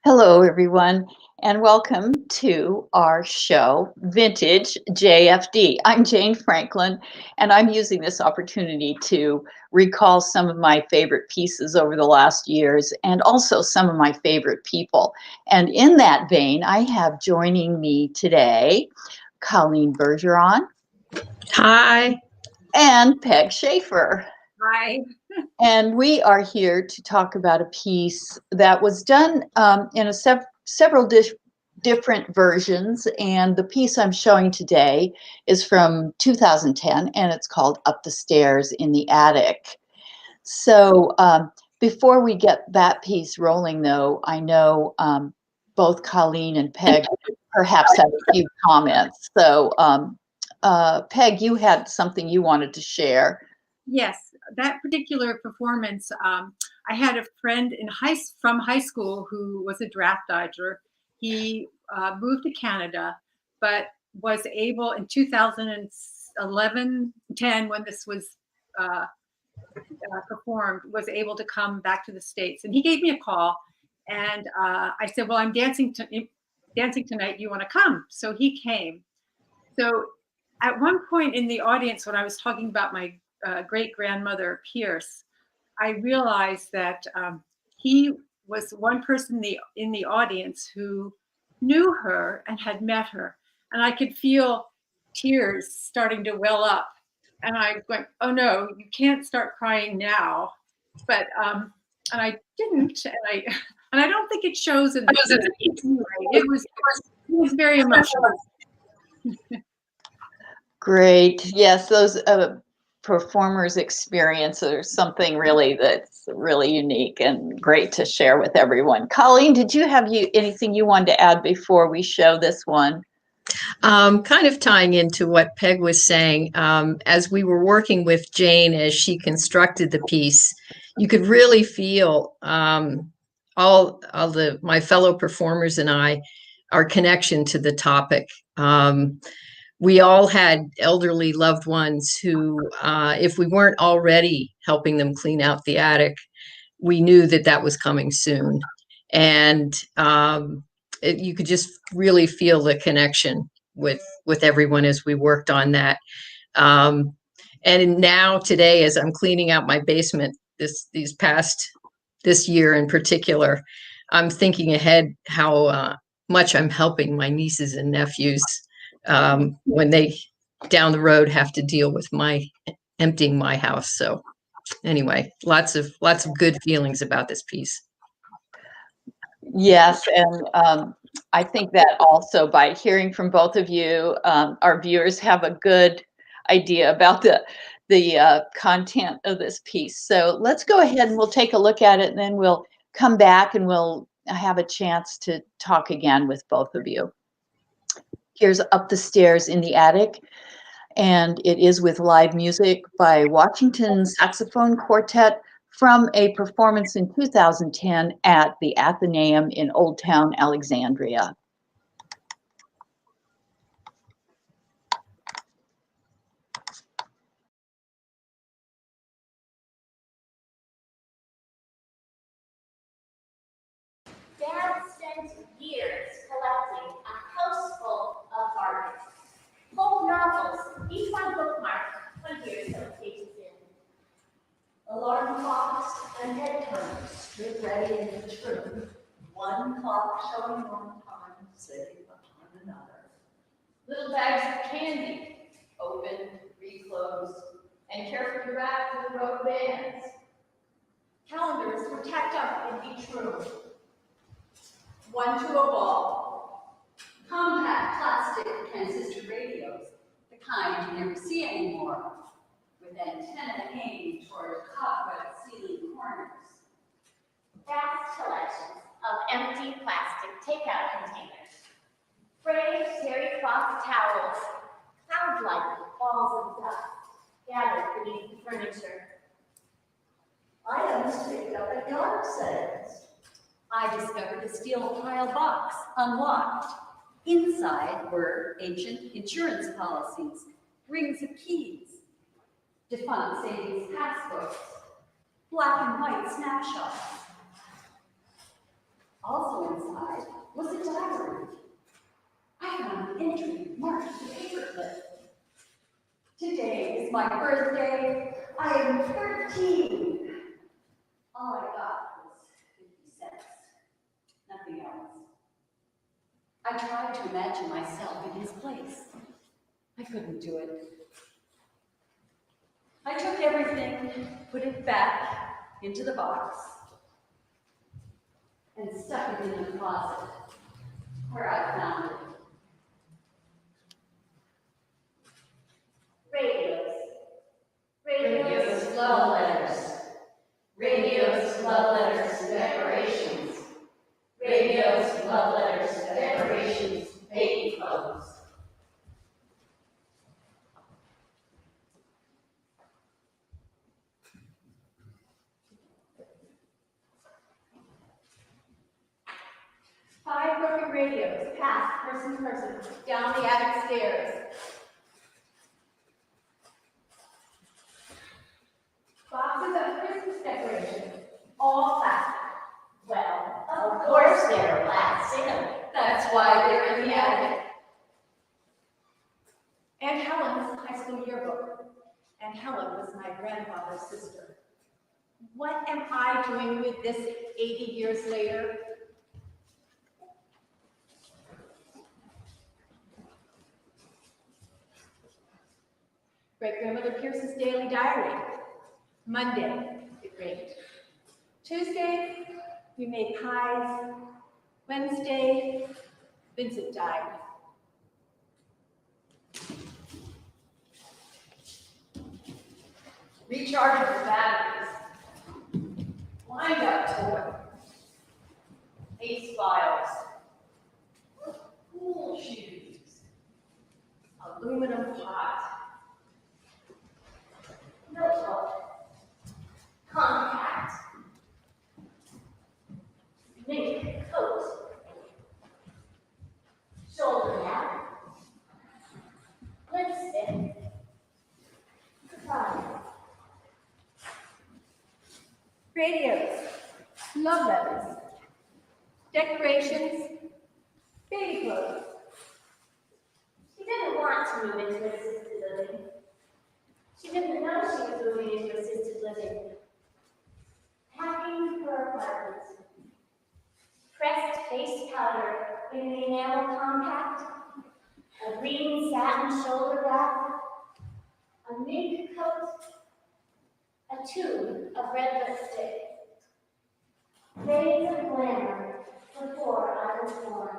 Hello, everyone, and welcome to our show, Vintage JFD. I'm Jane Franklin, and I'm using this opportunity to recall some of my favorite pieces over the last years and also some of my favorite people. And in that vein, I have joining me today Colleen Bergeron. Hi. And Peg Schaefer. Hi. And we are here to talk about a piece that was done in several different versions. And the piece I'm showing today is from 2010, and it's called Up the Stairs in the Attic. So before we get that piece rolling, though, I know both Colleen and Peg perhaps have a few comments. So Peg, you had something you wanted to share. Yes, that particular performance, I had a friend from high school who was a draft dodger. He moved to Canada, but was able in 2011, 10, when this was performed, was able to come back to the States. And he gave me a call, and I said, well, I'm dancing tonight. You want to come? So he came. So at one point in the audience, when I was talking about my great-grandmother, Pierce, I realized that he was one person in the audience who knew her and had met her. And I could feel tears starting to well up. And I went, oh no, you can't start crying now. But, and I didn't, and I don't think it shows in the piece. It was very emotional. Great. Yes, those performers' experience are something really that's really unique and great to share with everyone. Colleen, did you have anything you wanted to add before we show this one? Kind of tying into what Peg was saying, as we were working with Jane as she constructed the piece, you could really feel all my fellow performers and I, our connection to the topic. We all had elderly loved ones who, if we weren't already helping them clean out the attic, we knew that that was coming soon. And you could just really feel the connection with everyone as we worked on that. And now today, as I'm cleaning out my basement this year in particular, I'm thinking ahead how much I'm helping my nieces and nephews when they down the road have to deal with my emptying my house. So anyway, lots of good feelings about this piece. Yes, and I think that also by hearing from both of you, our viewers have a good idea about the content of this piece. So let's go ahead and we'll take a look at it, and then we'll come back and we'll have a chance to talk again with both of you. Here's Up the Stairs in the Attic, and it is with live music by Washington Saxophone Quartet from a performance in 2010 at the Athenaeum in Old Town Alexandria. Dad spent years collecting a house full of bargains. Pulp novels, each one bookmarked 20 or so pages in. Alarm clocks and bedtimes stood ready in each room, one clock showing one time sitting upon another. Little bags of candy, opened, reclosed, and carefully wrapped with rubber bands. Calendars were tacked up in each room, one to a wall. Compact plastic transistor radios, the kind you never see anymore, with antennae hanging toward cobweb ceiling corners. Vast collections of empty plastic takeout containers. Frayed terry cloth towels, cloud-like balls of dust gathered beneath the furniture. Items picked up at yard sales. I discovered a steel pile box, unlocked. Inside were ancient insurance policies, rings of keys, defunct savings passbooks, black and white snapshots. Also inside was a diary. I found an entry marked with a paperclip. Today is my birthday. I am 13. All I got was 50 cents. Nothing else. I tried to imagine myself in his place. I couldn't do it. I took everything, put it back into the box, and stuck it in the closet where I found it. Radios. Radios, love letters. Radios, love letters, decorations. Radios, love letters, decorations, baby clothes. Five broken radios, past person to person, down the attic stairs. Boxes of Christmas decorations, all plastic. Well, of course they're plastic. That's why they're in the attic. And Helen's high school yearbook. And Helen was my grandfather's sister. What am I doing with this 80 years later? Great-grandmother Pierce's daily diary. Monday, it rained. Tuesday, we made pies. Wednesday, Vincent died. Rechargeable batteries. Wind-up toy. Ace files. Pool shoes. Aluminum pot. Notebook. Compact. Mink coat. Shoulder nap. Lipstick. Goodbye. Radios, love letters, decorations, baby clothes. She didn't want to move into assisted living. She didn't know she was moving into assisted living. Packing her apartment. Pressed face powder in the enamel compact. A green satin shoulder bag. A mink coat. A tube of red lipstick. Days of glamour before I was born.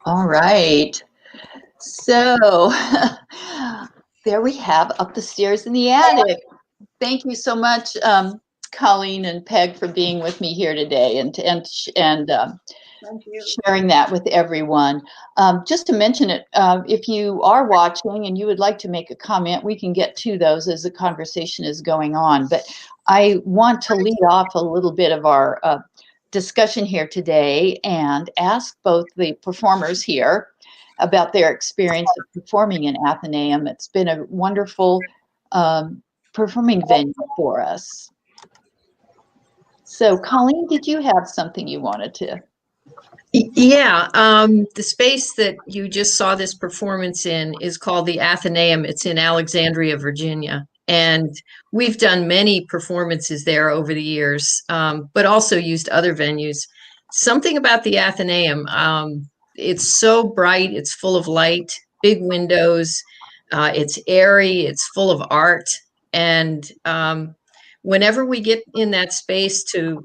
All right. So there we have Up the Stairs in the Attic. Thank you so much, Colleen and Peg, for being with me here today and Thank you. sharing that with everyone. Just to mention it, if you are watching and you would like to make a comment, we can get to those as the conversation is going on. But I want to lead off a little bit of our discussion here today and ask both the performers here about their experience of performing in Athenaeum. It's been a wonderful performing venue for us. So, Colleen, did you have something you wanted to? Yeah, the space that you just saw this performance in is called the Athenaeum. It's in Alexandria, Virginia. And we've done many performances there over the years, but also used other venues. Something about the Athenaeum, it's so bright, it's full of light, big windows, it's airy, it's full of art. And whenever we get in that space to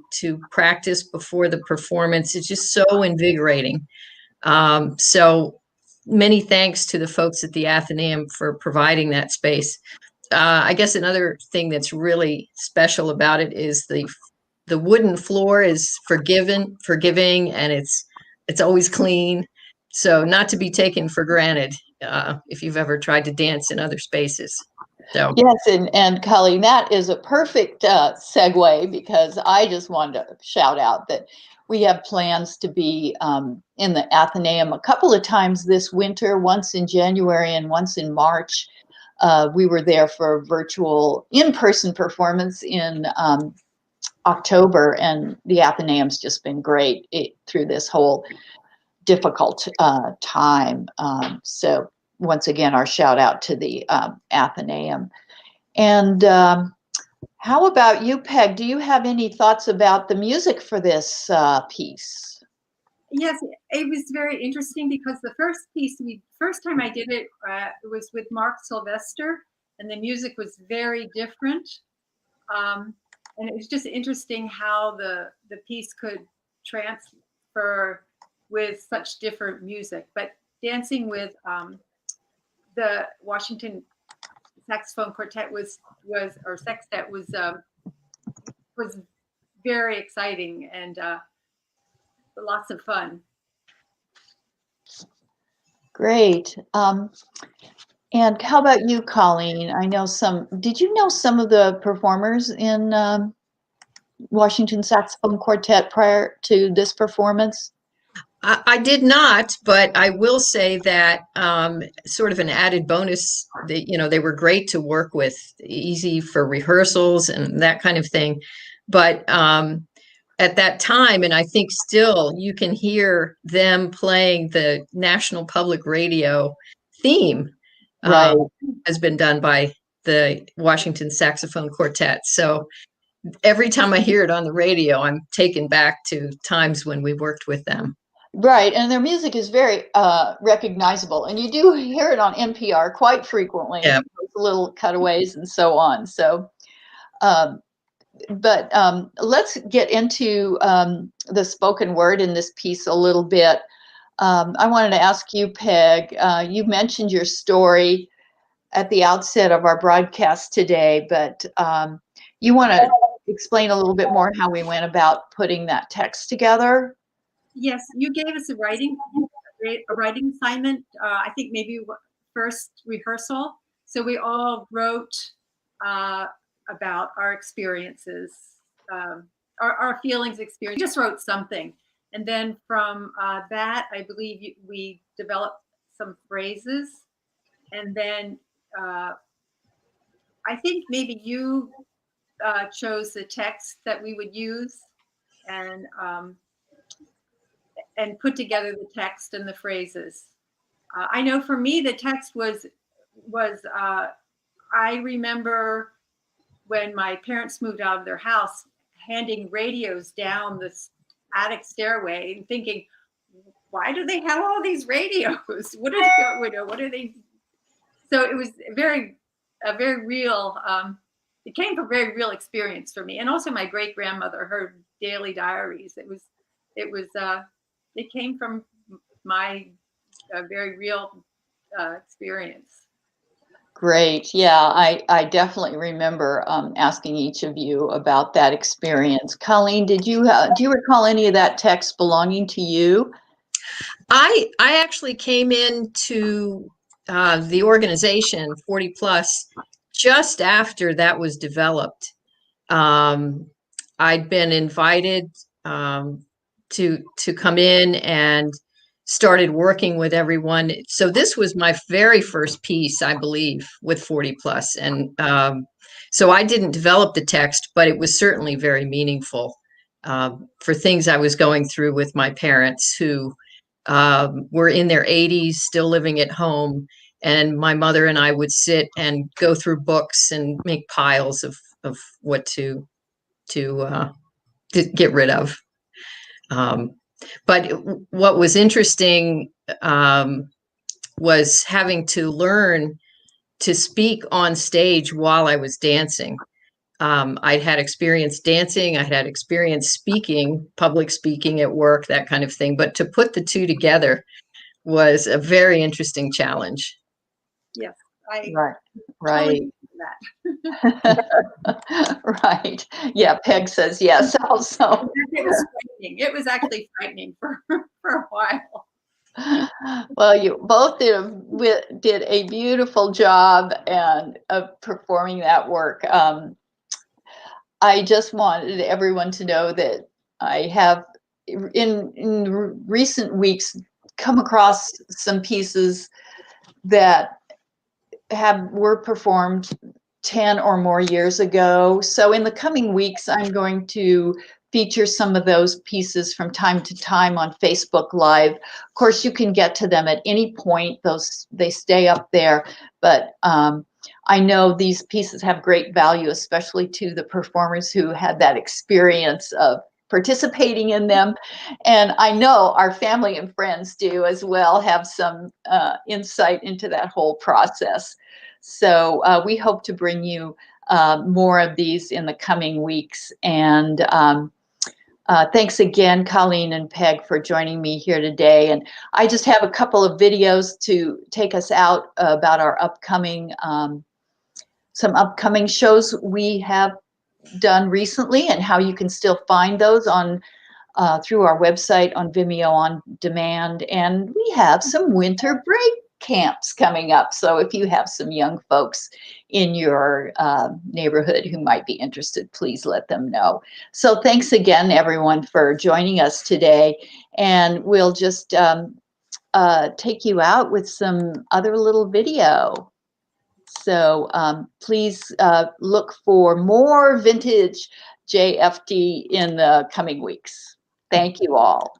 practice before the performance, it's just so invigorating. So many thanks to the folks at the Athenaeum for providing that space. I guess another thing that's really special about it is the wooden floor is forgiving, and it's always clean. So not to be taken for granted if you've ever tried to dance in other spaces. So. Yes, and Colleen, that is a perfect segue, because I just wanted to shout out that we have plans to be in the Athenaeum a couple of times this winter, once in January and once in March. We were there for a virtual in-person performance in October, and the Athenaeum's just been great through this whole difficult time. So once again, our shout out to the Athenaeum. And how about you, Peg? Do you have any thoughts about the music for this piece? Yes, it was very interesting because the first time I did it, it was with Mark Sylvester, and the music was very different. And it was just interesting how the piece could transfer with such different music. But dancing with the Washington saxophone quartet or sextet was very exciting and lots of fun. Great. And how about you, Colleen? Did you know some of the performers in Washington Saxophone Quartet prior to this performance? I did not, but I will say that sort of an added bonus that, they were great to work with, easy for rehearsals and that kind of thing. But at that time, and I think still, you can hear them playing the National Public Radio theme, Right. has been done by the Washington Saxophone Quartet. So every time I hear it on the radio, I'm taken back to times when we worked with them. Right, and their music is very recognizable, and you do hear it on NPR quite frequently, Yeah. little cutaways and so on. So, but let's get into the spoken word in this piece a little bit. I wanted to ask you, Peg, you mentioned your story at the outset of our broadcast today, but you want to explain a little bit more how we went about putting that text together? Yes, you gave us a writing assignment. I think maybe first rehearsal. So we all wrote about our experiences, our feelings, experience. We just wrote something, and then from that, I believe we developed some phrases, and then I think maybe you chose the text that we would use, and put together the text and the phrases. I know for me, the text was I remember when my parents moved out of their house, handing radios down this attic stairway and thinking, why do they have all these radios? What are they? So it was a very real, it came from a very real experience for me. And also my great grandmother, her daily diaries. It came from my a very real experience. Great. Yeah, I definitely remember asking each of you about that experience. Colleen, do you recall any of that text belonging to you? I actually came into the organization 40 plus just after that was developed. I'd been invited to come in and started working with everyone. So this was my very first piece, I believe, with 40 plus. And so I didn't develop the text, but it was certainly very meaningful for things I was going through with my parents who were in their 80s, still living at home. And my mother and I would sit and go through books and make piles of what to get rid of. But what was interesting was having to learn to speak on stage while I was dancing. I'd had experience dancing, I had experience speaking, public speaking at work, that kind of thing. But to put the two together was a very interesting challenge. Yes, I Right. that. Right. Yeah, Peg says yes also. It was frightening. It was actually frightening for a while. Well, you both did a beautiful job of performing that work. I just wanted everyone to know that I have, in recent weeks, come across some pieces that were performed 10 or more years ago. So in the coming weeks, I'm going to feature some of those pieces from time to time on Facebook Live. Of course, you can get to them at any point. They stay up there, but I know these pieces have great value, especially to the performers who had that experience of participating in them. And I know our family and friends do as well, have some insight into that whole process. So we hope to bring you more of these in the coming weeks. And thanks again, Colleen and Peg, for joining me here today. And I just have a couple of videos to take us out about our upcoming, some upcoming shows we have done recently and how you can still find those on through our website on Vimeo on demand. And we have some winter break camps coming up. So if you have some young folks in your neighborhood who might be interested, please let them know. So thanks again, everyone, for joining us today. And we'll just take you out with some other little video. So please look for more vintage JFD in the coming weeks. Thank you all.